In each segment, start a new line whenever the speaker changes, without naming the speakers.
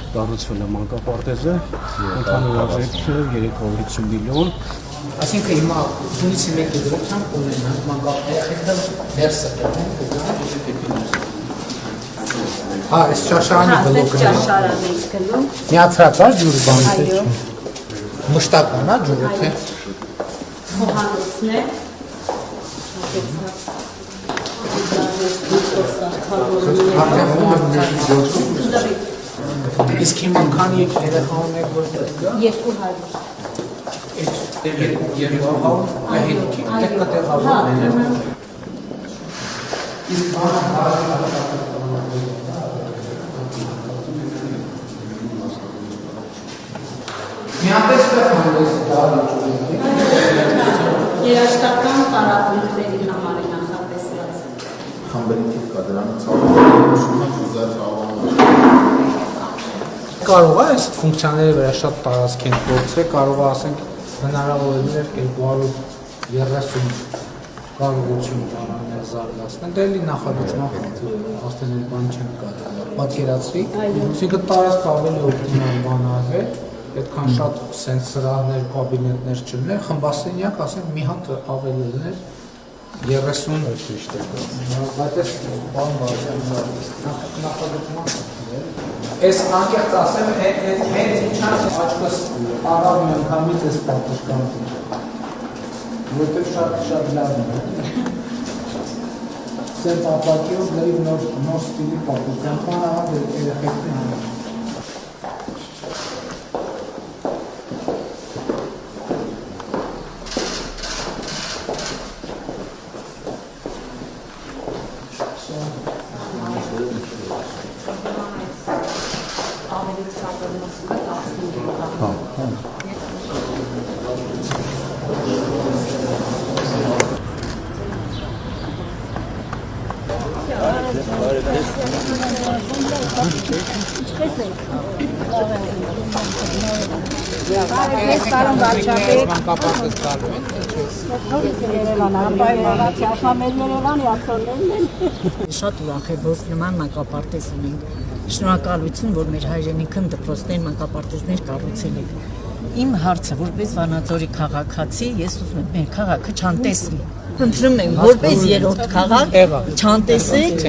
Կառուցվել է մանկապարտեզը, ընդհանուր արժեքը 350 միլիոն։
Այսինքն հիմա դունիցի մեկ դրությամբ ունենան մանկապարտեզը ներսը դրեն, հա, այս ճաշարանի բլոկը։
Ճաշարանի գնում։
Միացրած է ջուրը բանը։ Մշտական է ջուրը թե։
Խոհանոցն է։
Իսկ հիմա քանի երեխա ունեք որտեղ կա։
200։
Երեխաահելքի տեղավորներ։ Միապես հանդես դառնալու
երաշտական տարապունքների համար է նախատեսված։
Խմբերի կա դրանը ցավալի
կարող է այս ֆունկցիաների վրա շատ տարածք են գործել, կարող է ասենք հնարավորություններ 230 կարողություն տարաներ զարգացնել, դա էլի նախագծման արդեն էլ բան չեն կարող պատկերացրի, այսինքն տարածք ավելի օպտիմալ բան արվել, այդքան շատ սենց սրահներ, կաբինետներ չլներ, խմբասենյակ ասենք մի հատ ավելի լներ 30 բայց այս բան նախագծման Ես անկեղծ ասեմ, հենց ինչանց աչքս առավ մի անգամից ես պատշկանտին, որտեղ շատ լավ է։ Սենց ապակիով դրիվ նոր ստիլի պատշկանտան աղավ երեխեքին համար։
Շատ ուրախ է, որ նման մանկապարտեզ ունենք։ Շնորհակալություն, որ մեր հայրենիքն դպրոցներ մանկապարտեզներ կառուցել եք։ Իմ հարցը, որպես Վանաձորի քաղաքացի, ես ուզում եմ մեր քաղաքը չանտեսվի։ Խնդրում եմ, որպես երրորդ քաղաք չանտեսեք։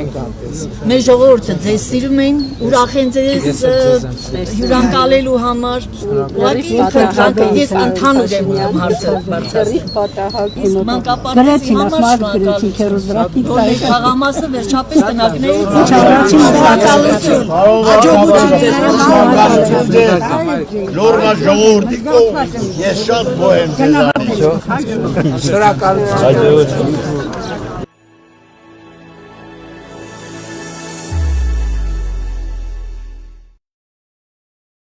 Մեր ժողովուրդը ձեզ սիրում են, ուրախ են ձեզ հյուրընկալելու համար։ Ուղղակի խնդրանքը ես ընդհանուր եմ ուզում հարցը բարձրացնել։ Իսկ մանկապարտեզի համար շնորհակալություն։ Որ մեր խաղամասը վերջապես տնագների շնորհակալություն։ Հաջողություն ձեզ։
Լորնա ժողովրդի կողմից ես շատ գոհ եմ ձեզանից։
Շնորհակալություն։